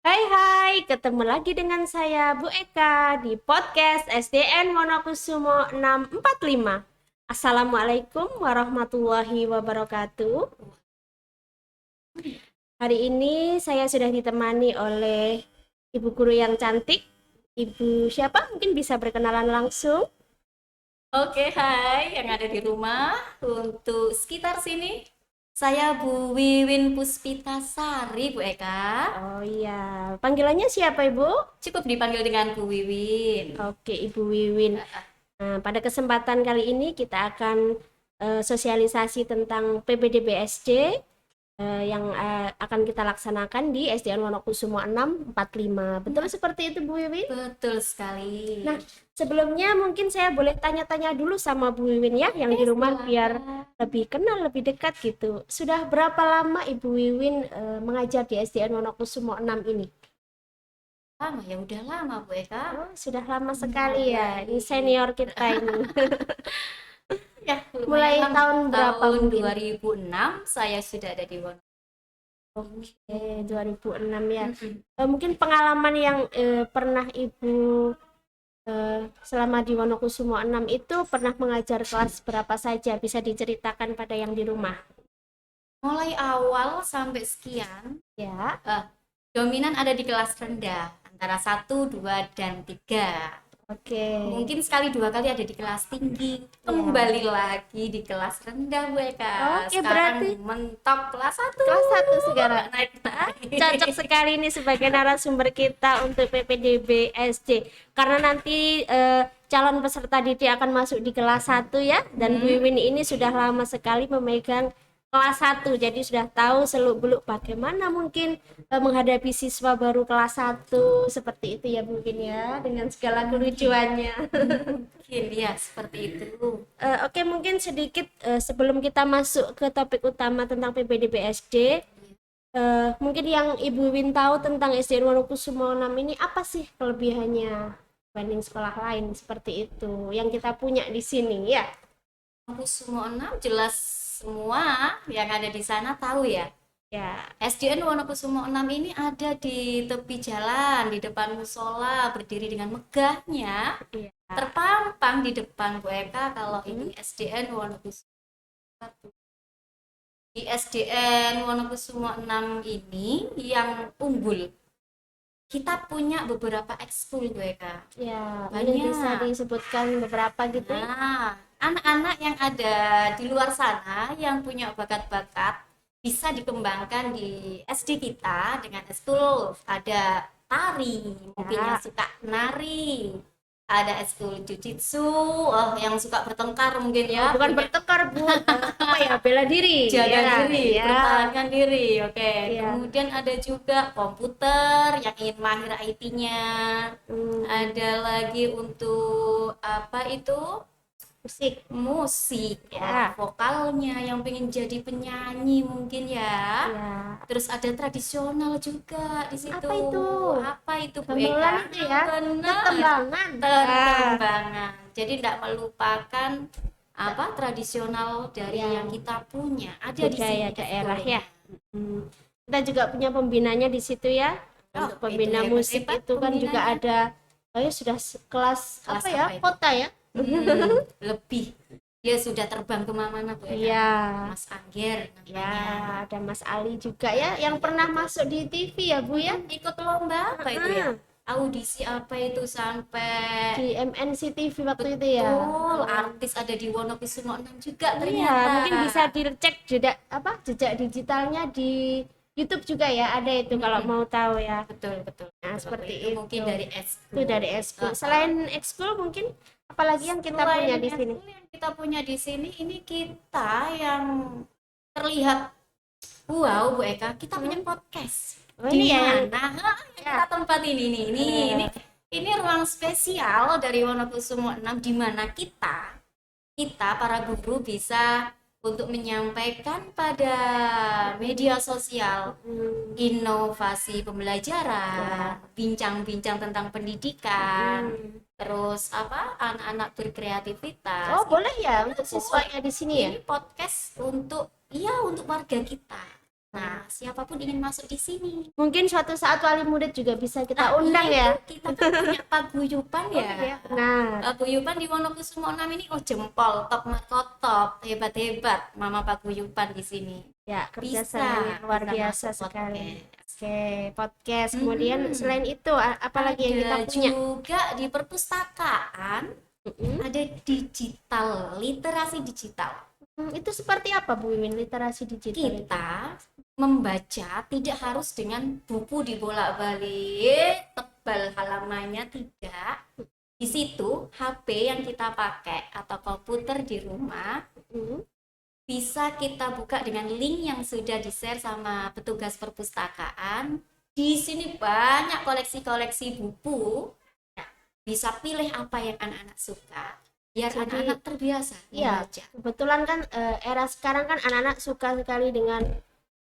Hai, ketemu lagi dengan saya Bu Eka di podcast SDN Wonokusumo 645. Assalamualaikum warahmatullahi wabarakatuh. Hari ini saya sudah ditemani oleh Ibu Guru yang cantik. Ibu siapa? Mungkin bisa berkenalan langsung. Oke, hai yang ada di rumah. Untuk sekitar sini, saya Bu Wiwin Puspitasari, Bu Eka. Oh iya, panggilannya siapa Ibu? Cukup dipanggil dengan Bu Wiwin. Oke, Ibu Wiwin. Nah, pada kesempatan kali ini kita akan sosialisasi tentang PPDB-SC yang akan kita laksanakan di SDN Wonokusumo 645. Betul seperti itu Bu Wiwin? Betul sekali. Nah, sebelumnya mungkin saya boleh tanya-tanya dulu sama Bu Wiwin ya, yang di rumah biar lebih kenal, lebih dekat gitu. Sudah berapa lama Ibu Wiwin mengajar di SDN Wonokusumo 6 ini? Lama ya, udah lama Bu Eka. Oh, sudah lama sekali ya. Ini senior kita ini. Ya, Mulai lumayan. tahun berapa Tahun mungkin? 2006 saya sudah ada di Wonosobo. Oke, 2006 ya. Mm-mm. Mungkin pengalaman yang pernah Ibu selama di Wonokusumo 6 itu pernah mengajar kelas berapa saja? Bisa diceritakan pada yang di rumah. Mulai awal sampai sekian, Ya, dominan ada di kelas rendah, antara 1, 2, dan 3. oke. Mungkin sekali dua kali ada di kelas tinggi, kembali lagi di kelas rendah Bu Eka. Oke, Sekarang berarti mentok kelas 1. kelas 1 sekarang. Naik Cocok sekali ini sebagai narasumber kita untuk PPDB SD. Karena nanti calon peserta didik akan masuk di kelas 1 ya. Dan Bu Wiwin ini sudah lama sekali memegang kelas 1. Jadi sudah tahu seluk-beluk bagaimana mungkin menghadapi siswa baru kelas 1. Seperti itu ya mungkin ya. Dengan segala kelucuannya. Mungkin ya seperti itu. Oke, mungkin sedikit sebelum kita masuk ke topik utama tentang PPDB SD. Mungkin yang Ibu Win tahu tentang SDN Wonokusumo 6 ini apa sih kelebihannya dibanding sekolah lain seperti itu yang kita punya di sini ya? Aku semua 6 jelas semua yang ada di sana tahu ya. Ya, SDN Wonokusumo 6 ini ada di tepi jalan, di depan musola, berdiri dengan megahnya, iya. terpampang di depan Bu Eka kalau ini SDN Wonokusumo 1. Di SDN Wonokusumo 6 ini yang unggul, kita punya beberapa ekskul Bu Eka. Ya, mungkin Banyak. bisa disebutkan beberapa gitu. Nah, anak-anak yang ada di luar sana yang punya bakat-bakat bisa dikembangkan di SD kita dengan ekskul. Ada tari, mungkin Ya. yang suka nari. Ada ekskul jujitsu, yang suka bertengkar mungkin ya. Bukan punya bertekar Bu, apa ya, bela diri. jaga Ya, diri, ya. pertahankan diri. Oke. Iya. Kemudian ada juga komputer yang ingin mahir IT-nya. Hmm, Ada lagi untuk apa itu? musik. Musik Ya. vokalnya yang pengen jadi penyanyi mungkin ya. Ya. Terus ada tradisional juga di situ. Apa itu? Apa itu Bu Gamelan Eka? itu ya. Benar. Ketembangan. Terkembangan. Jadi tidak melupakan apa tradisional dari Ya. yang kita punya. Ada di Budaya sini daerah ekskulnya. ya. Kita juga punya pembinanya di situ ya. Oh, Untuk pembina itu musik hebat-hebat itu kan juga pembinanya. ada, oh ya sudah kelas Kelas apa ya, apa itu? kota ya. Lebih. Dia sudah terbang kemana-mana Bu Eka. Iya. Mas Angger Ya, namanya. ada Mas Ali juga ya yang pernah masuk di TV ya Bu ya. Ikut lomba apa itu ya? Audisi apa itu sampai Di MNC TV waktu itu ya. betul artis ada di Wonokusumo 6 juga Iya, ternyata. mungkin bisa dicek jejak digitalnya di YouTube juga ya, ada itu kalau mau tahu ya. Betul betul. Nah, betul. seperti Itu mungkin itu. dari ekskul. Itu dari ekskul. Selain ekskul mungkin apalagi yang kita Selain punya di sini? ekskul yang kita punya di sini ini kita yang terlihat wow Bu Eka, kita punya podcast. Oh, Di ini ya yang mana? Kita tempat ini ruang spesial dari Wonokusumo 6 di mana kita para guru bisa untuk menyampaikan pada media sosial inovasi pembelajaran, bincang-bincang tentang pendidikan, terus apa anak-anak berkreativitas. Oh, boleh ya untuk siswanya di sini ya? Ini podcast untuk warga kita. Nah, siapapun ingin masuk di sini. Mungkin suatu saat wali murid juga bisa kita Nah, undang iya ya. itu, kita kan punya paguyuban ya. Iya, benar. Paguyuban di Wonokusumo 6 ini jempol, top top, hebat-hebat Mama paguyuban di sini. Ya, Bisa, kerjasamanya luar bisa biasa masuk sekali. podcast. Oke, podcast. Kemudian selain itu apalagi yang kita Ada punya? juga di perpustakaan Mm-mm. ada digital, literasi digital. Itu seperti apa Bu Wiwin, literasi digital itu? Kita membaca tidak harus dengan buku dibolak-balik, tebal halamannya, tidak. Di situ HP yang kita pakai atau komputer di rumah Mm. bisa kita buka dengan link yang sudah di-share sama petugas perpustakaan. Di sini banyak koleksi-koleksi buku. Bisa pilih apa yang anak-anak suka. Biar Jadi, anak-anak terbiasa Iya, membaca. kebetulan kan era sekarang kan anak-anak suka sekali dengan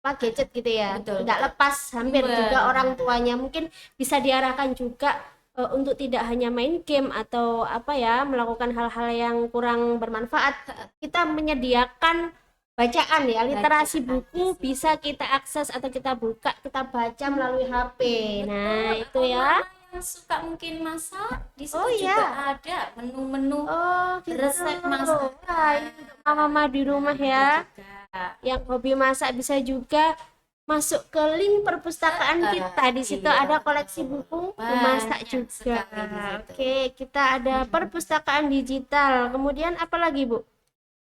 gadget gitu ya. Betul, Tidak betul. lepas hampir juga Benar. orang tuanya. Mungkin bisa diarahkan juga untuk tidak hanya main game atau apa ya, melakukan hal-hal yang kurang bermanfaat. Kita menyediakan bacaan ya, literasi Bacaan, buku bisa kita akses atau kita buka, kita baca melalui HP. Nah, itu Atau ya. mama yang suka mungkin masak, di situ Oh, juga iya. ada menu-menu Oh, gitu. resep masak. Wah, ini untuk mama-mama di rumah ya. Yang hobi masak bisa juga masuk ke link perpustakaan kita. Di situ Iya. ada koleksi buku Banyak memasak juga. sekali di situ. Oke, kita ada perpustakaan digital. Kemudian apa lagi, Bu?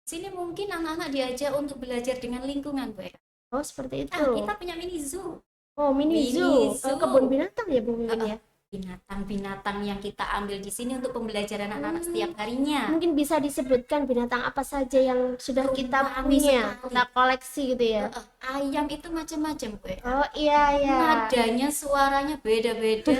Sini mungkin anak-anak diajak untuk belajar dengan lingkungan, Bu. Oh, seperti itu. Nah, kita punya mini zoo. Oh, mini zoo. Mini zoo. Kebun binatang ya, Bu Mimin ya. Binatang-binatang yang kita ambil di sini untuk pembelajaran anak-anak setiap harinya. Mungkin bisa disebutkan binatang apa saja yang sudah kita Banyak punya, sekali. kita koleksi gitu ya. Ayam itu macam-macam, Bu. Oh, iya ya. Nadanya, suaranya beda-beda.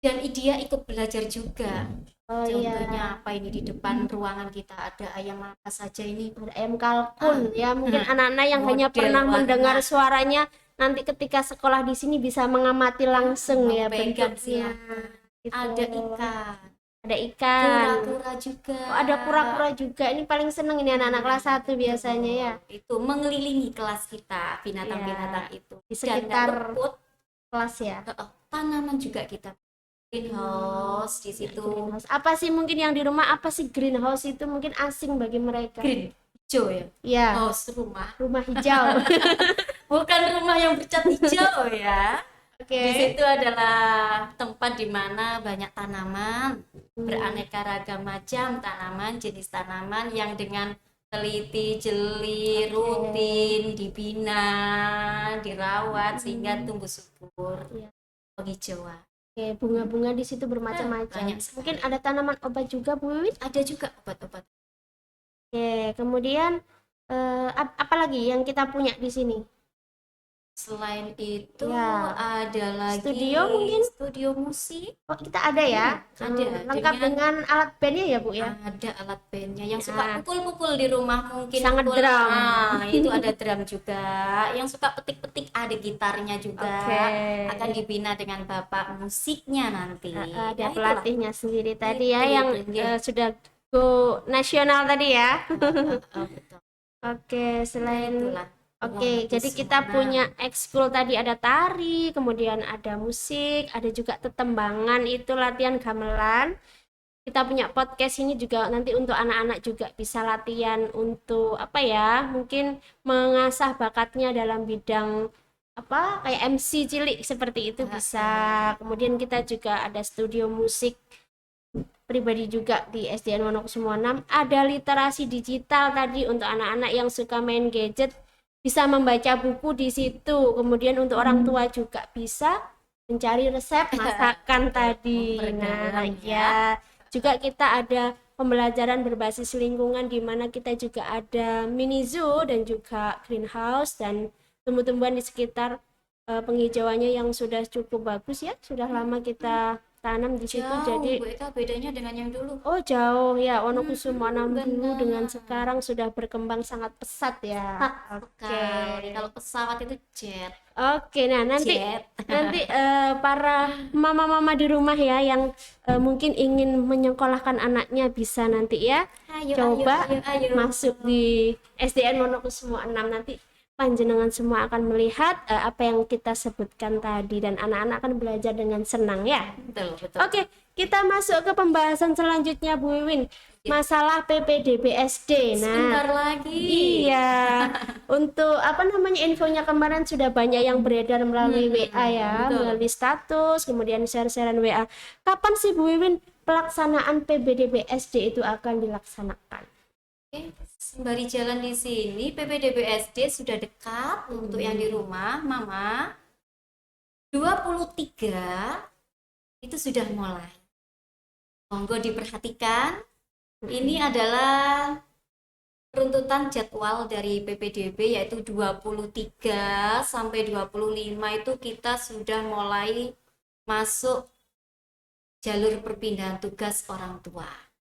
Dan dia ikut belajar juga. Oh iya. Contohnya apa ini di depan ruangan kita ada ayam apa saja ini? Ada ayam kalkun ya, mungkin anak-anak yang hanya Model pernah warna. mendengar suaranya nanti ketika sekolah di sini bisa mengamati langsung ya Pegang bentuknya. silakan. Gitu. Ada ikan, Ada ikan. kura-kura juga. Oh, ada kura-kura juga. Ini paling seneng ini anak-anak kelas 1 biasanya ya. Itu mengelilingi kelas kita, binatang-binatang itu. Di Dan nggak sekitar luput, kelas ya. tanaman juga kita. Greenhouse di situ. Greenhouse. Apa sih mungkin yang di rumah apa sih greenhouse itu mungkin asing bagi mereka. Green, hijau ya. Ya, House rumah. rumah hijau. Bukan rumah yang bercat hijau ya. Oke. Di situ adalah tempat di mana banyak tanaman, beraneka ragam macam tanaman, jenis tanaman yang dengan teliti, jeli, rutin, dibina, dirawat sehingga tumbuh subur, Iya. penghijauan. Oke, bunga-bunga di situ bermacam-macam. Banyak sekali. Mungkin ada tanaman obat juga, Bu Wiwin? Ada juga obat-obat. Oke, kemudian apa lagi yang kita punya di sini? Selain itu Ya. ada lagi Studio mungkin? studio musik. Oh, kita ada ya. Ada, Lengkap dengan alat bandnya ya, Bu ya. Ada alat bandnya yang Ya. suka pukul-pukul di rumah mungkin Sangat pukul. drum. Nah, itu ada drum juga. Yang suka petik-petik ada gitarnya juga. Oke. Akan dibina dengan bapak musiknya nanti. Ada Ya, itulah. pelatihnya sendiri tadi ya Itu, yang iya. sudah go nasional tadi ya. Betul. Oke, selain Itulah. Oke, jadi kita punya ekskul tadi ada tari, kemudian ada musik, ada juga tetembangan itu latihan gamelan. Kita punya podcast ini juga nanti untuk anak-anak juga bisa latihan untuk apa ya? Mungkin mengasah bakatnya dalam bidang apa kayak MC cilik seperti itu bisa. Kemudian kita juga ada studio musik pribadi juga di SDN Wonokusumo 6. Ada literasi digital tadi untuk anak-anak yang suka main gadget. Bisa membaca buku di situ. Kemudian untuk orang tua juga bisa mencari resep masakan tadi. Nah, ya. Juga kita ada pembelajaran berbasis lingkungan di mana kita juga ada mini zoo dan juga greenhouse dan tumbuh-tumbuhan di sekitar penghijauannya yang sudah cukup bagus ya. Sudah lama kita tanam di situ. Jauh, Jadi Bu Eka, bedanya dengan yang dulu. oh jauh ya, Wonokusumo 6 dulu benar. dengan sekarang sudah berkembang sangat pesat ya. Oke. Sekali. Kalau pesawat itu jet. Oke, nah nanti Jet. para mama-mama di rumah ya yang mungkin ingin menyekolahkan anaknya bisa nanti ya Ayo, coba ayo. masuk di SDN Wonokusumo 6 nanti panjenengan semua akan melihat apa yang kita sebutkan tadi dan anak-anak akan belajar dengan senang ya. Betul, betul. Oke, kita masuk ke pembahasan selanjutnya Bu Wiwin. Masalah PPDB SD. Sebentar lagi. Iya. Untuk apa namanya infonya kemarin sudah banyak yang beredar melalui WA ya, betul. melalui status, kemudian share-sharean WA. Kapan sih Bu Wiwin pelaksanaan PPDB SD itu akan dilaksanakan? Oke, sembari jalan di sini, PPDB SD sudah dekat untuk yang di rumah, Mama. 23 itu sudah mulai. Monggo diperhatikan. Ini adalah runtutan jadwal dari PPDB yaitu 23 sampai 25 itu kita sudah mulai masuk jalur perpindahan tugas orang tua.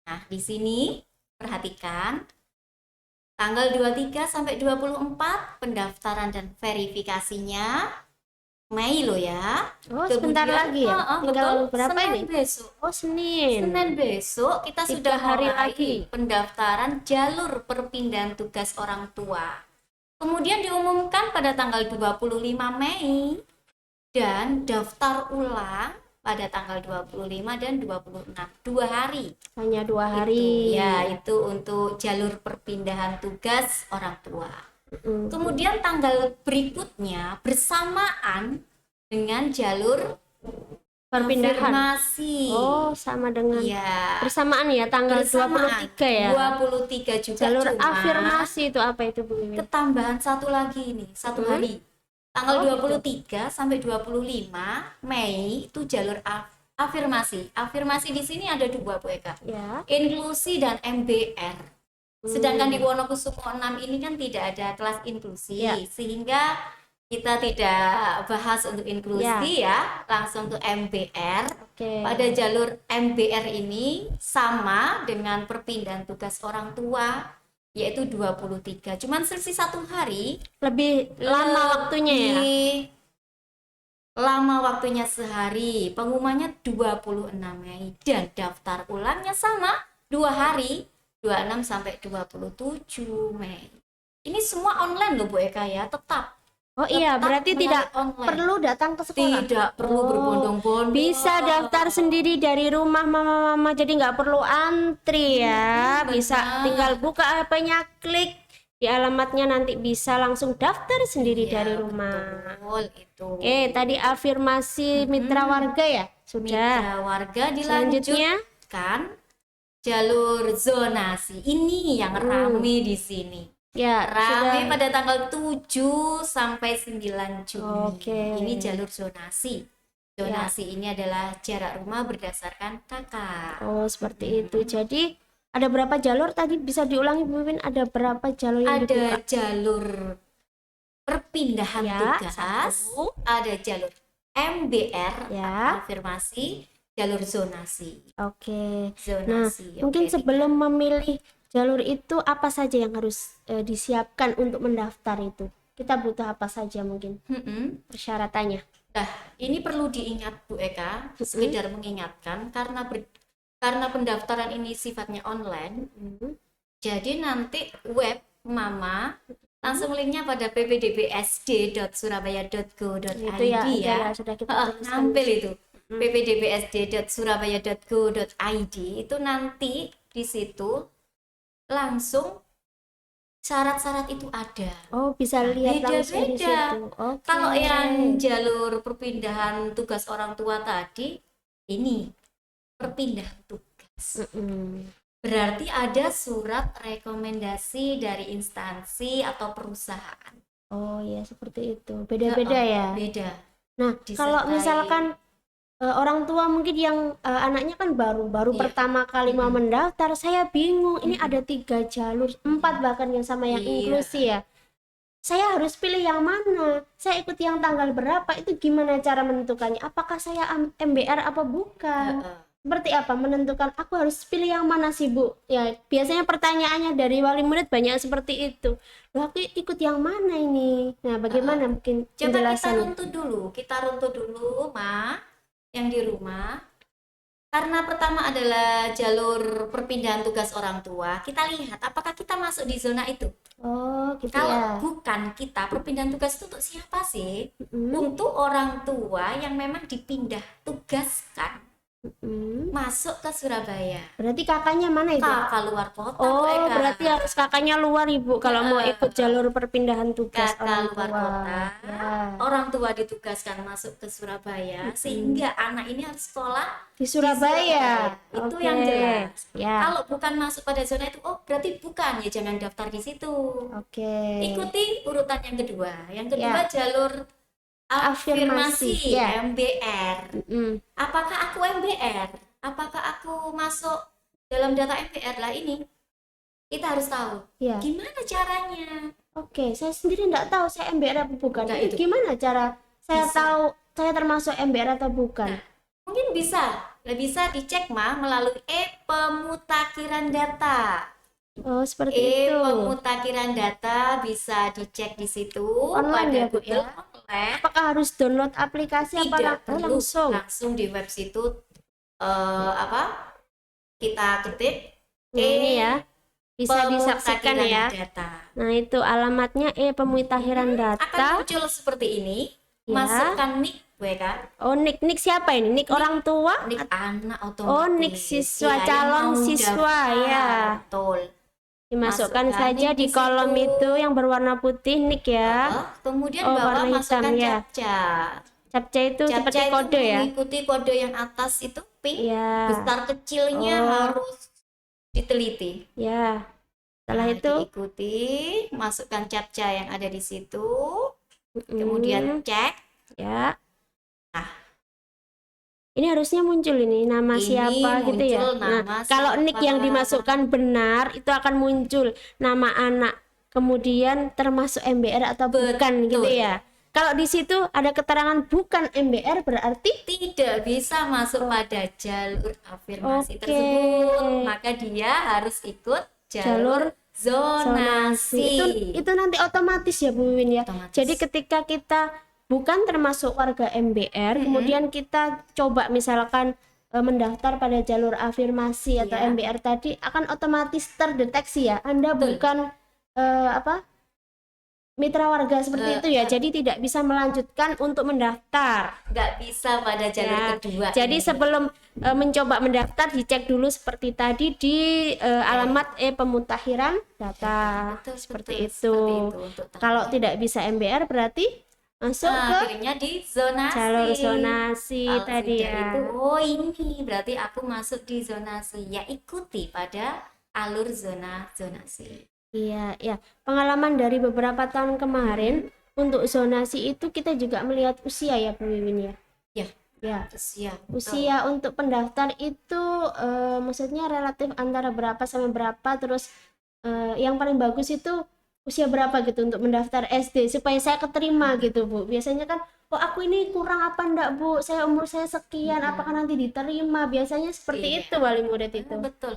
Nah, di sini perhatikan tanggal 23 sampai 24 pendaftaran dan verifikasinya Mei loh ya. Oh, sebentar lagi ya. Tinggal berapa Senin ini? besok. Oh, Senin. Senin besok kita 3 sudah hari mulai lagi. pendaftaran jalur perpindahan tugas orang tua. Kemudian diumumkan pada tanggal 25 Mei dan daftar ulang pada tanggal 25 dan 26. 2 hari. Hanya 2 hari. Itu untuk jalur perpindahan tugas orang tua. Mm. Kemudian tanggal berikutnya bersamaan dengan jalur Perpindahan. afirmasi. Oh, sama dengan Iya. bersamaan ya tanggal Bersamaan. 23 ya. 23 juga Jalur cuma afirmasi itu apa itu Bu Wiwin? ketambahan satu lagi nih, satu hari. Tanggal 23 sampai 25 Mei itu jalur afirmasi. Afirmasi di sini ada 2 Bu Eka. Ya. Inklusi dan MBR. Sedangkan di Wonokusumo 6 ini kan tidak ada kelas inklusi, Ya. sehingga kita tidak bahas untuk inklusi ya, langsung untuk MBR. Oke. Pada jalur MBR ini sama dengan perpindahan tugas orang tua, yaitu 23. Cuman selisih 1 hari, Lebih lama waktunya ya. lebih lama waktunya sehari. Pengumumannya 26 Mei dan daftar ulangnya sama 2 hari. 26 sampai 27 Mei. Ini semua online loh Bu Eka ya, tetap. Oh iya, Tetap berarti tidak melalui online. perlu datang ke sekolah. Tidak perlu Oh, berbondong-bondong. Bisa daftar sendiri dari rumah mama-mama, jadi nggak perlu antri ya. Bisa benar. tinggal buka HP-nya, klik di alamatnya, nanti bisa langsung daftar sendiri Iya, dari rumah. Betul itu. Oke, tadi afirmasi mitra warga ya, sudah. Mitra warga Selanjutnya, dilanjutkan jalur zonasi. Ini yang rame di sini. ya Rame sudah. pada tanggal 7 sampai 9 Juni. Oke. Ini jalur zonasi. Zonasi ini adalah jarak rumah berdasarkan kakak. Oh, seperti itu. Jadi ada berapa jalur tadi, bisa diulangi Bu Wiwin? Ada berapa jalur yang dibuka? Ada jalur perpindahan Ya, tugas, satu. ada jalur MBR, Ya. afirmasi, jalur zonasi. Oke. Zonasi. Mungkin Oke, sebelum memilih jalur itu apa saja yang harus disiapkan untuk mendaftar itu? Kita butuh apa saja mungkin Mm-mm. persyaratannya? Nah, ini perlu diingat Bu Eka, sekedar mengingatkan karena pendaftaran ini sifatnya online. Jadi nanti web Mama langsung linknya pada ppdbsd.surabaya.go.id Itu ya, ya. sudah kita tuliskan. Nampil itu ppdbsd.surabaya.go.id itu nanti di situ langsung syarat-syarat itu ada. Oh, bisa lihat langsung di Beda-beda. situ. Oke. Kalau yang jalur perpindahan tugas orang tua tadi, ini perpindahan tugas. Mm-mm. Berarti ada surat rekomendasi dari instansi atau perusahaan. Oh ya, seperti itu. Beda-beda ya. Beda. Nah, kalau Disertai. misalkan orang tua mungkin yang anaknya kan baru Iya. pertama kali mau mendaftar, saya bingung. Ini ada 3 jalur, 4 bahkan yang sama yang Iya. inklusi ya. Saya harus pilih yang mana? Saya ikut yang tanggal berapa? Itu gimana cara menentukannya? Apakah saya MBR apa bukan? Seperti apa menentukan aku harus pilih yang mana sih Bu? Ya biasanya pertanyaannya dari wali murid banyak seperti itu. Loh, aku ikut yang mana ini? Nah bagaimana mungkin Coba kita penjelasannya? runtut dulu, Ma, yang di rumah. Karena pertama adalah jalur perpindahan tugas orang tua. Kita lihat apakah kita masuk di zona itu. Oh, gitu Kalau ya. bukan kita, perpindahan tugas itu untuk siapa sih? Mm-mm. Untuk orang tua yang memang dipindah tugaskan Mm-mm. masuk ke Surabaya. Berarti kakaknya mana itu? Kakak luar kota, Bu Oh, Eka. berarti harus kakaknya luar Ibu kalau mau ikut jalur perpindahan tugas Kakak orang luar tua. kota, Ya. orang tua ditugaskan masuk ke Surabaya, sehingga anak ini harus sekolah Di di Surabaya. Itu Oke. yang jelas. Ya. Kalau bukan masuk pada zona itu, oh berarti bukan, ya jangan daftar di situ. Oke. Ikuti urutan yang kedua. Yang kedua Ya. jalur Afirmasi. afirmasi Ya. MBR. Mm-mm. Apakah aku MBR? Apakah aku masuk dalam data MBR? Lah ini kita harus tahu Ya. gimana caranya. Oke, saya sendiri enggak tahu saya MBR apa bukan. Nah, Itu itu. gimana cara saya Bisa. tahu saya termasuk MBR atau bukan? Nah, mungkin bisa dicek melalui pemutakhiran data. Oh, seperti itu. Pemutakhiran data bisa dicek di situ Online pada ya, Bu, Google ya? Online. Apakah harus download aplikasi apa Tidak perlu langsung? di web situ apa kita ketik Nah, ini ya. Bisa disaksikan pemutakhiran ya. data. Nah, itu alamatnya pemutakhiran Akan data. muncul seperti ini. Ya. Masukkan nick WK, Oh, nick siapa ini? Nick orang tua? nick anak otomatis. Oh, nick siswa, Iya, yang calon mau siswa daftar. ya. Betul. Dimasukkan Masukkan saja nick di di kolom situ. itu yang berwarna putih nick ya. Kemudian Oh, bawah warna hitam, masukkan ya. captcha. Captcha itu Captcha seperti itu kode ya. mengikuti kode yang atas itu pink, Ya. besar kecilnya Oh. harus diteliti. Ya. Setelah Nah, itu diikuti, masukkan captcha yang ada di situ, mm, kemudian cek. ya. Nah, Ini harusnya muncul ini nama ini siapa gitu ya. muncul Nah, nama kalau nick yang siapa. dimasukkan benar itu akan muncul nama anak, kemudian termasuk MBR atau bukan gitu Betul. ya. Kalau di situ ada keterangan bukan MBR berarti Tidak bisa masuk pada jalur afirmasi Oke. tersebut, maka dia harus ikut jalur zonasi. Itu nanti otomatis ya Bu Win ya. Otomatis. Jadi ketika kita bukan termasuk warga MBR, kemudian kita coba misalkan mendaftar pada jalur afirmasi atau Iya. MBR tadi akan otomatis terdeteksi ya. Anda Betul. bukan mitra warga seperti itu ya. Jadi tidak bisa melanjutkan untuk mendaftar. Nggak bisa pada jalur Ya, kedua. jadi ini. sebelum mencoba mendaftar dicek dulu seperti tadi di alamat pemutakhiran data Betul, seperti betul, itu. untuk tahu. Kalau tidak bisa MBR berarti masuk ke akhirnya di zonasi. jalur zonasi Kalau tadi sudah ya. itu, oh ini berarti aku masuk di zonasi. Ya ikuti pada alur zonasi. Iya, ya. Pengalaman dari beberapa tahun kemarin untuk zonasi itu kita juga melihat usia ya Bu Wiwin ya. Ya. Ya. Usia. Usia untuk pendaftar itu maksudnya relatif antara berapa sampai berapa, terus yang paling bagus itu usia berapa gitu untuk mendaftar SD supaya saya keterima gitu Bu. Biasanya kan oh aku ini kurang apa enggak Bu, saya umur saya sekian, apakah nanti diterima, biasanya seperti Iya. itu wali murid itu. Betul.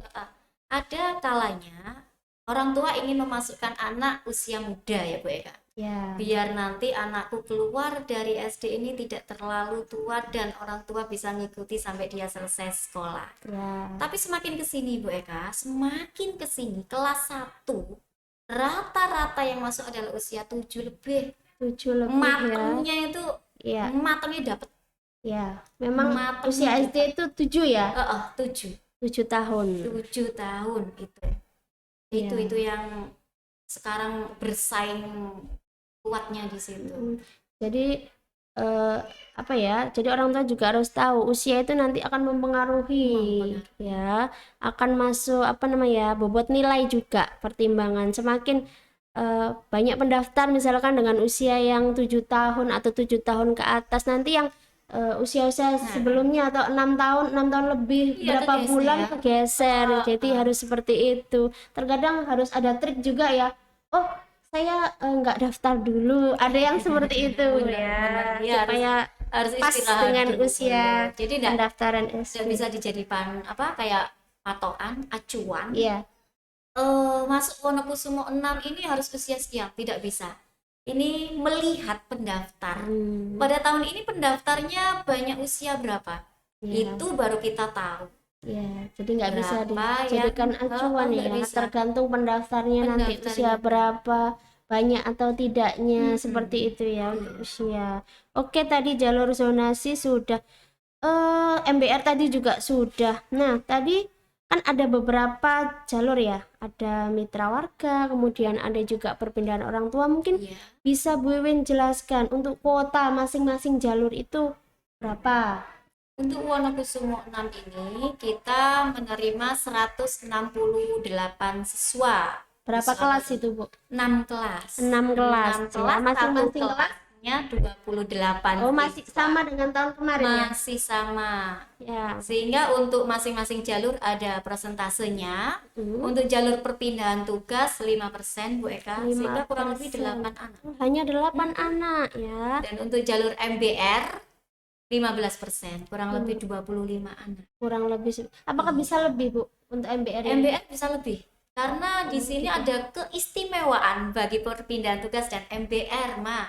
Ada kalanya orang tua ingin memasukkan anak usia muda ya Bu Eka. Ya. Biar nanti anakku keluar dari SD ini tidak terlalu tua dan orang tua bisa ngikuti sampai dia selesai sekolah. Ya. Tapi semakin kesini Bu Eka, semakin kesini kelas 1 rata-rata yang masuk adalah usia 7 lebih. 7 lebih Matengnya itu ya. matengnya dapat. Ya, memang Matengnya usia SD itu 7 ya. 7 tahun. 7 tahun itu. Iya. Itu yang sekarang bersaing kuatnya di situ. Jadi apa ya? Jadi orang tua juga harus tahu usia itu nanti akan mempengaruhi ya, akan masuk apa namanya? Bobot nilai juga pertimbangan. Semakin banyak pendaftar misalkan dengan usia yang 7 tahun atau 7 tahun ke atas, nanti yang usia-usia sebelumnya atau 6 tahun lebih Iya, berapa kegeser. bulan kegeser. Jadi harus seperti itu. Terkadang harus ada trik juga ya. Oh, saya nggak daftar dulu. Ada yang seperti itu Benar, ya. Supaya harus pas istirahat dengan dulu. usia Jadi pendaftaran tidak SD. bisa dijadikan kayak patokan, acuan. Iya. Masuk Wonokusumo 6 ini harus usia sekian, tidak bisa. Ini melihat pendaftar. Pada tahun ini pendaftarnya banyak usia berapa? Iya. Itu baru kita tahu. Ya, jadi nggak bisa Berapa dijadikan yang acuan nggak ya, bisa. tergantung pendaftarnya nanti usia Pendaftarnya. berapa, banyak atau tidaknya, seperti itu ya untuk Iya. usia. Oke, tadi jalur zonasi sudah, MBR tadi juga sudah. Nah, tadi kan ada beberapa jalur ya, ada mitra warga, kemudian ada juga perpindahan orang tua. Mungkin Iya. bisa Bu Iwin jelaskan untuk kuota masing-masing jalur itu berapa? Untuk Wonokusumo 6 ini kita menerima 168 siswa. Berapa Siswa kelas baru. itu, Bu? 6 kelas. 6 kelas 6 ya, kelas, satu masing-masing kelas. kelasnya 28 Oh, masih siswa. sama dengan tahun kemarin ya? Masih sama. Ya. Sehingga untuk masing-masing jalur ada persentasenya. Untuk jalur perpindahan tugas 5% Bu Eka, sehingga kurang lebih 8 anak. Hanya 8 anak ya. Dan untuk jalur MBR 15%, kurang lebih 25 anak. Kurang lebih. Apakah bisa lebih, Bu, untuk MBR ini? MBR bisa lebih. Karena di sini ada keistimewaan bagi perpindahan tugas dan MBR, Ma.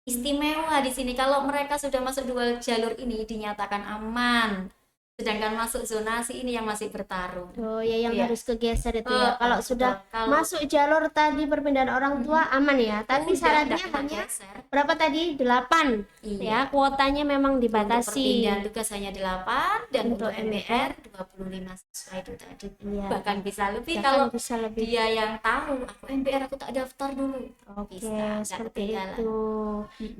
Istimewa di sini kalau mereka sudah masuk dua jalur ini dinyatakan aman. Sedangkan masuk zonasi ini yang masih bertarung. Oh ya, yang Iya. harus kegeser itu ya. Kalau betul. sudah Kalau- masuk jalur tadi perpindahan orang tua aman ya. Tapi Udah, syaratnya nggak kena hanya geser. berapa tadi? 8. Iya. Ya, kuotanya memang Untuk dibatasi. perpindahan tugas hanya 8 dan Untuk untuk MBR 25 siswa itu tadi. Iya. Bahkan bisa lebih Bahkan kalau bisa lebih. dia yang tahu aku MBR aku tak daftar dulu. Oke, Bisa, nggak seperti ketinggalan. itu.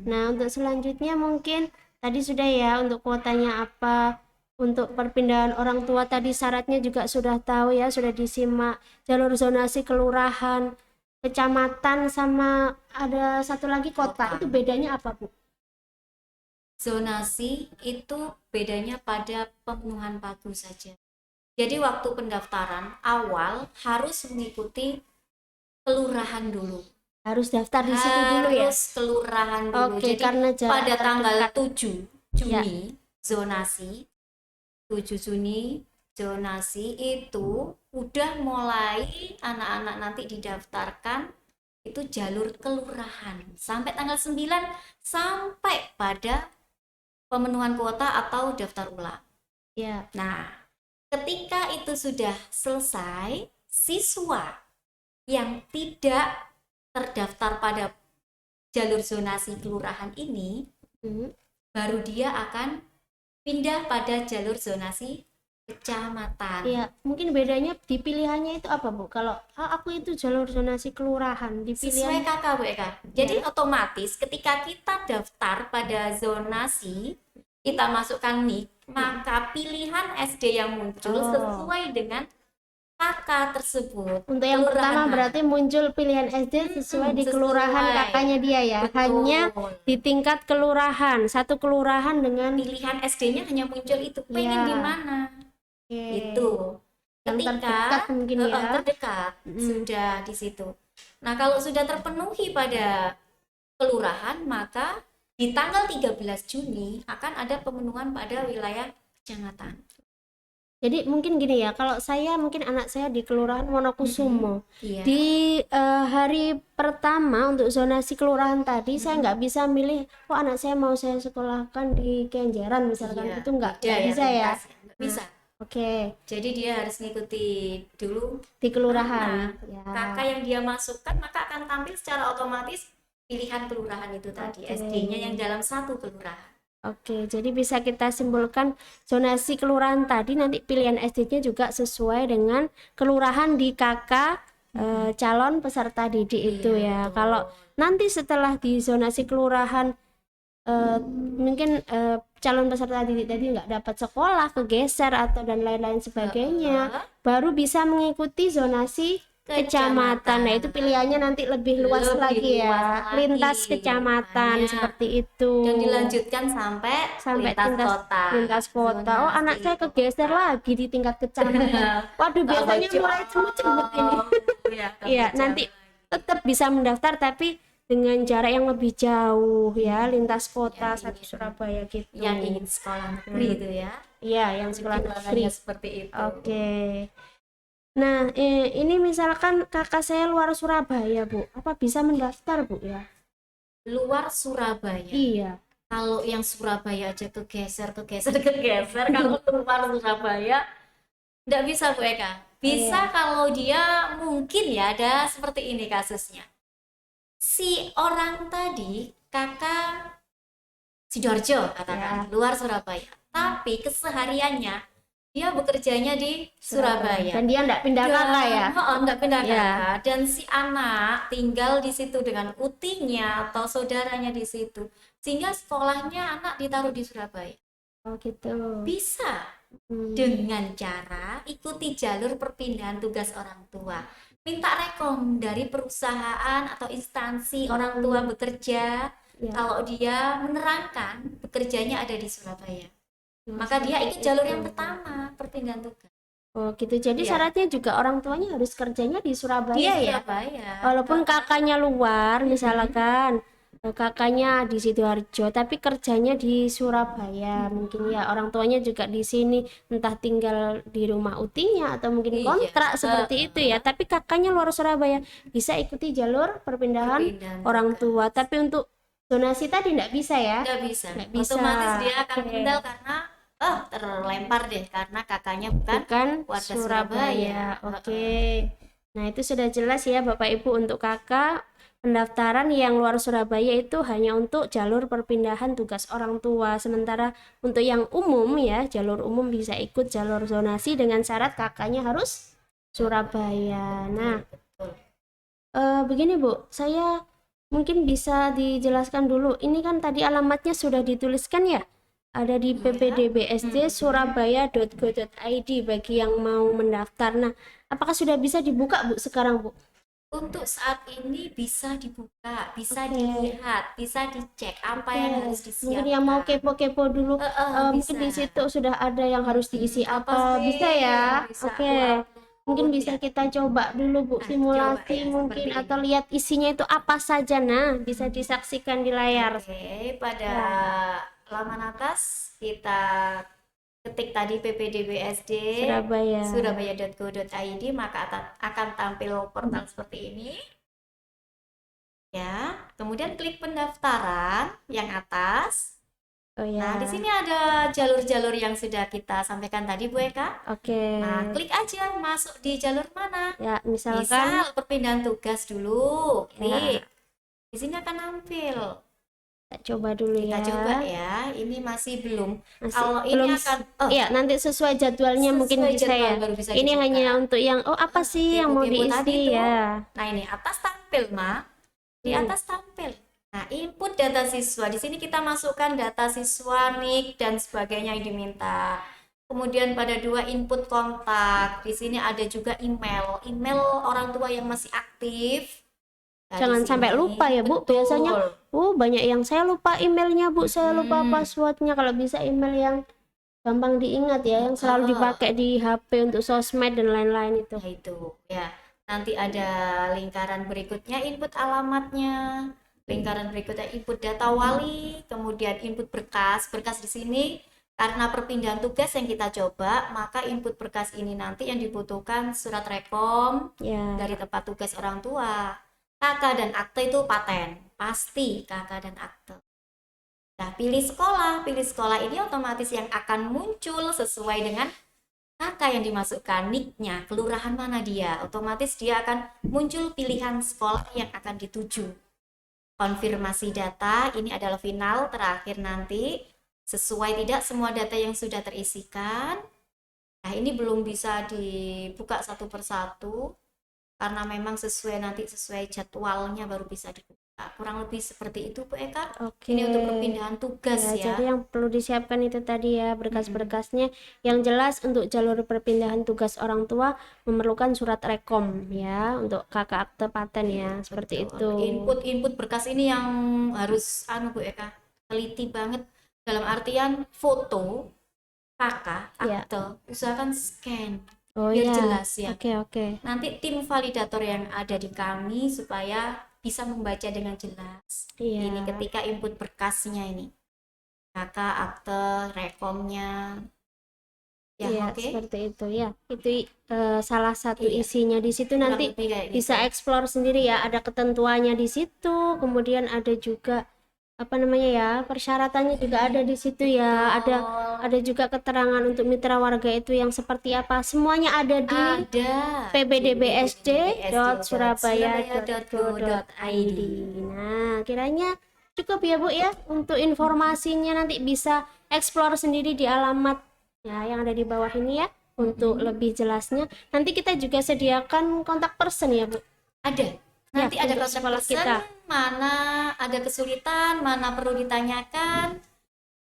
Nah, untuk selanjutnya mungkin tadi sudah ya untuk kuotanya apa. Untuk perpindahan orang tua tadi syaratnya juga sudah tahu ya, sudah disimak. Jalur zonasi kelurahan, kecamatan, sama ada satu lagi kota. Itu bedanya apa, Bu? Zonasi itu bedanya pada pemenuhan pagu saja. Jadi waktu pendaftaran awal harus mengikuti kelurahan dulu. Harus daftar di situ dulu ya. Harus kelurahan dulu. Oke, Jadi karena jarak pada tanggal terdekat. 7 Juni zonasi 7 Juni zonasi itu udah mulai anak-anak nanti didaftarkan itu jalur kelurahan sampai tanggal 9 sampai pada pemenuhan kuota atau daftar ulang. Ya. Nah, ketika itu sudah selesai, siswa yang tidak terdaftar pada jalur zonasi kelurahan ini baru dia akan pindah pada jalur zonasi kecamatan. Iya, mungkin bedanya di pilihannya itu apa, Bu? Kalau aku itu jalur zonasi kelurahan, di Sesuai pilihan kakak Bu Eka. Jadi otomatis ketika kita daftar pada zonasi, kita masukkan NIK, maka pilihan SD yang muncul sesuai dengan kakak tersebut. untuk yang Kelurahan pertama mana? berarti muncul pilihan SD sesuai di sesuai. kelurahan kakaknya dia ya. Betul. Hanya di tingkat kelurahan, satu kelurahan dengan Pilihan SD-nya hanya muncul itu. Pengen Iya. di mana? Oke. Itu. Yang Ketika terdekat mungkin ya. terdekat sudah di situ. Nah, kalau sudah terpenuhi pada kelurahan, maka di tanggal 13 Juni akan ada pemenuhan pada wilayah kecamatan. Jadi mungkin gini ya, kalau saya mungkin anak saya di Kelurahan Wonokusumo. Iya. Di hari pertama untuk zonasi kelurahan tadi saya nggak bisa milih, oh anak saya mau saya sekolahkan di Kenjeran misalkan, Iya, itu nggak beda bisa ya. Nggak bisa. Oke, Jadi dia harus ngikuti dulu di kelurahan. Nah, Ya. kakak yang dia masukkan maka akan tampil secara otomatis pilihan kelurahan itu tadi. Oke. SD-nya yang dalam satu kelurahan. Oke, jadi bisa kita simpulkan zonasi kelurahan tadi nanti pilihan SD-nya juga sesuai dengan kelurahan di kakak calon peserta didik itu ya. betul. Kalau nanti setelah di zonasi kelurahan mungkin calon peserta didik tadi nggak dapat sekolah, kegeser atau dan lain-lain sebagainya, baru bisa mengikuti zonasi kecamatan. Nah, itu pilihannya nanti lebih luas Lebih lagi ya, luas lagi lintas kecamatan pilihannya. seperti itu. Dan dilanjutkan sampai lintas kota. Lintas kota. Oh, anak saya kegeser lagi di tingkat kecamatan. Waduh, biasanya mulai cemut-cemut ini. Iya, nanti tetap bisa mendaftar tapi dengan jarak yang lebih jauh ya, lintas kota satu Surabaya gitu. yang ingin sekolah negeri itu ya. Iya, yang sekolah negeri. Seperti itu. Oke. Nah, ini misalkan kakak saya luar Surabaya, Bu. Apa bisa mendaftar, Bu ya? Luar Surabaya. Iya. Kalau yang Surabaya aja kegeser. Kalau luar Surabaya Nggak bisa Bu Eka. Bisa Iya. kalau dia mungkin ya ada seperti ini kasusnya. Si orang tadi kakak Sidoarjo katakan, Ya. luar Surabaya. Tapi kesehariannya dia bekerjanya di Surabaya. Surabaya. Dan dia enggak pindah kakak ya? Dan enggak pindah Ya. kakak. Dan si anak tinggal di situ dengan utinya atau saudaranya di situ. Sehingga sekolahnya anak ditaruh di Surabaya. Oh gitu. Bisa Hmm. dengan cara ikuti jalur perpindahan tugas orang tua. Minta rekom dari perusahaan atau instansi orang tua bekerja. Ya. Kalau dia menerangkan bekerjanya ada di Surabaya, Oh, maka dia seperti ikut jalur itu. yang pertama, perpindahan tugas. Oh gitu. Jadi Ya, syaratnya juga orang tuanya harus kerjanya di di Surabaya ya. Surabaya. Walaupun kakaknya luar, misalkan kakaknya di Sidoarjo, tapi kerjanya di Surabaya. Mungkin ya orang tuanya juga di sini, entah tinggal di rumah utinya atau mungkin Iya, kontrak seperti itu ya. Tapi kakaknya luar Surabaya, bisa ikuti jalur perpindahan perpindahan orang tugas. tua. Tapi untuk zonasi tadi tidak bisa ya? Nggak bisa. Nggak bisa. Otomatis dia akan Oke. tinggal karena terlempar deh karena kakaknya bukan Bukan warga Surabaya. Surabaya. Oke. Nah, itu sudah jelas ya Bapak Ibu untuk kakak. Pendaftaran yang luar Surabaya itu hanya untuk jalur perpindahan tugas orang tua. Sementara untuk yang umum ya, jalur umum bisa ikut jalur zonasi dengan syarat kakaknya harus Surabaya. Nah, Betul. begini Bu, saya mungkin bisa dijelaskan dulu. Ini kan tadi alamatnya sudah dituliskan ya? Ada di ppdbsd surabaya.go.id bagi yang mau mendaftar. Nah, apakah sudah bisa dibuka Bu sekarang Bu? Untuk saat ini bisa dibuka, bisa Oke. dilihat, bisa dicek apa Oke, yang harus mungkin yang mau disiapkan. kepo-kepo dulu, mungkin di Bisa. situ sudah ada yang harus diisi Apa apa, sih bisa yang ya? bisa Oke, aku mungkin upload bisa ya? kita coba dulu Bu, Nah, coba simulasi ya mungkin seperti atau ini. lihat isinya itu apa saja. Nah, bisa disaksikan di layar. Oke, pada Ya, laman atas kita ketik tadi ppdbsd Surabaya. surabaya.go.id, maka akan tampil portal seperti ini. Ya, kemudian klik pendaftaran yang atas. Oh Nah, di ya, sini ada jalur-jalur yang sudah kita sampaikan tadi, Bu Eka. oke. Nah, klik aja masuk di jalur mana. Ya, misalkan, Misal perpindahan tugas dulu, ya, klik. Di sini akan nampil. kita coba dulu Kita ya. coba ya. Ini masih belum. Masih Kalau ini belum, akan iya nanti sesuai jadwalnya mungkin sesuai bisa jadwal ya. baru bisa Ini dibuka. hanya untuk yang, oh apa sih yang mau Kepo-kepo tadi diisi itu. ya. Nah, ini atas tampil, Ma. Di atas tampil. Nah, input data siswa. Di sini kita masukkan data siswa, NIK, dan sebagainya yang diminta. Kemudian pada dua input kontak. Di sini ada juga email. Email orang tua yang masih aktif. Nah, di Jangan sampai sini. lupa ya Bu. Betul. Biasanya, banyak yang saya lupa emailnya Bu, saya lupa passwordnya. Kalau bisa email yang gampang diingat ya, yang selalu dipakai di HP untuk sosmed dan lain-lain itu. Nah, itu ya. Nanti ada lingkaran berikutnya input alamatnya. Lingkaran berikutnya input data wali, kemudian input berkas. Berkas di sini karena perpindahan tugas yang kita coba, maka input berkas ini nanti yang dibutuhkan surat rekom Ya. dari tempat tugas orang tua. KK dan akte itu paten, pasti KK dan akte. Nah, pilih sekolah. Pilih sekolah ini otomatis yang akan muncul sesuai dengan kakak yang dimasukkan NIK-nya, kelurahan mana dia. Otomatis dia akan muncul pilihan sekolah yang akan dituju. Konfirmasi data, ini adalah final terakhir nanti. Sesuai tidak semua data yang sudah terisikan. Nah, ini belum bisa dibuka satu persatu. Karena memang nanti sesuai jadwalnya baru bisa dibuka. Kurang lebih seperti itu Bu Eka. Oke. Ini untuk perpindahan tugas ya. Jadi yang perlu disiapkan itu tadi ya berkas-berkasnya. Yang jelas untuk jalur perpindahan tugas orang tua memerlukan surat rekom ya untuk kakak akte paten ya, seperti itu. Input berkas ini yang harus Bu Eka teliti banget, dalam artian foto kakak Ya. akte usahakan scan Oh biar ya. jelas ya. Oke. Nanti tim validator yang ada di kami supaya bisa membaca dengan jelas. Iya. Ini ketika input berkasnya ini kakak akte rekomnya ya. Iya, Oke. seperti itu ya. Itu salah satu Iya. isinya di situ. Kurang Nanti lebih kayak gitu. bisa explore sendiri ya. Ada ketentuannya di situ. Kemudian ada juga apa namanya ya, persyaratannya juga ada di situ ya. Ada juga keterangan untuk mitra warga itu yang seperti apa. Semuanya ada di Ada ppdbsd.surabaya.go.id. Nah, kiranya cukup ya Bu ya untuk informasinya, nanti bisa explore sendiri di alamat ya yang ada di bawah ini ya. Untuk lebih jelasnya, nanti kita juga sediakan kontak person ya Bu. Ada. Ya, Nanti ada untuk kontak sekolah person, kita. mana ada kesulitan, mana perlu ditanyakan.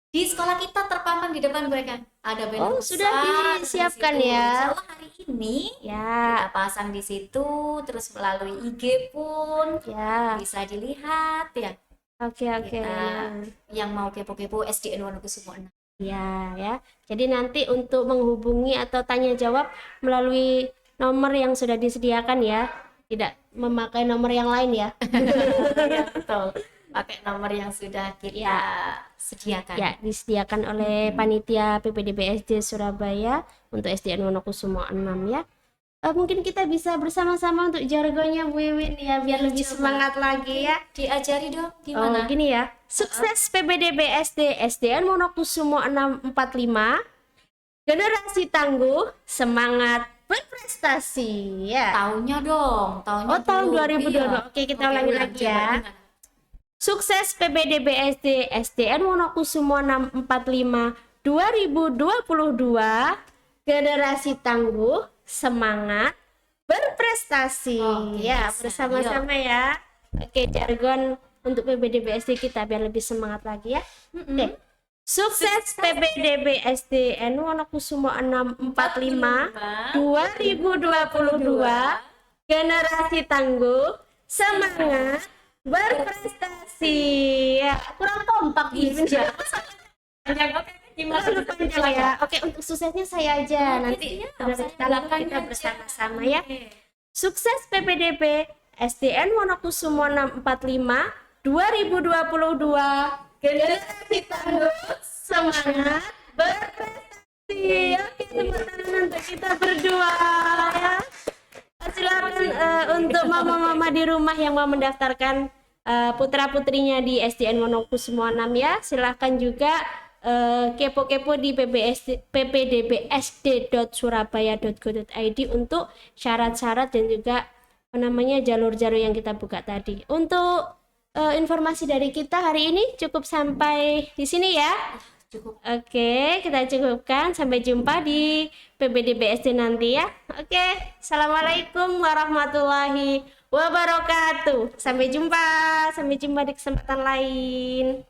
Di sekolah kita terpampang di depan mereka. Ada banner Oh, sudah besar disiapkan di situ. ya. Insya Allah hari ini Ya, kita pasang di situ, terus melalui IG pun ya. bisa dilihat ya. Oke. Kita Nah. yang mau kepo-kepo SDN Wonokusumo 6. Ya. Jadi nanti untuk menghubungi atau tanya jawab melalui nomor yang sudah disediakan ya. Tidak memakai nomor yang lain ya. Ya, betul. Pakai nomor yang sudah kita sediakan. Ya, disediakan oleh panitia PPDBSD Surabaya untuk SDN Wonokusumo 6 ya. Mungkin kita bisa bersama-sama untuk jargonnya Bu Iwin ya, biar lebih Coba. semangat lagi ya. Diajari dong Oh, gimana? gini ya. Sukses PPDBSD SDN Wonokusumo 645. Generasi tangguh, semangat berprestasi ya. Tahunnya dong, tahunnya Oh, tahun dulu. 2022. Iya. Oke, kita Oke, ulangi ulang, lagi coba, ya. gimana? Sukses PPDBSD SDN Wonokusumo 645 2022. Generasi tangguh, semangat berprestasi. Oke, Ya, bisa. bersama-sama ya. Oke, jargon untuk PPDBSD kita biar lebih semangat lagi ya. Oke. Sukses PPDB SDN Wonokusumo 645 2022. Generasi tangguh, semangat berprestasi. Ya, kurang kompak Iya. gitu. Panjang, oke, gimana? Terlalu panjang ya. Oke, untuk suksesnya saya aja. Nanti siap. generasi Saya tangguh belakangnya kita aja. bersama-sama ya. Oke. Sukses PPDB SDN Wonokusumo 645 2022. Generasi tangguh, semangat berprestasi. Oke, tepuk tangan untuk kita berdua ya. Silakan untuk mama-mama di rumah yang mau mendaftarkan putra-putrinya di SDN Wonokusumo 6 ya. Silahkan juga kepo-kepo di ppdbsd.surabaya.go.id untuk syarat-syarat dan juga apa namanya jalur-jalur yang kita buka tadi. Untuk informasi dari kita hari ini cukup sampai di sini ya. Cukup. Oke, kita cukupkan. Sampai jumpa di PPDBSD nanti ya. Oke, assalamualaikum warahmatullahi wabarakatuh. Sampai jumpa di kesempatan lain.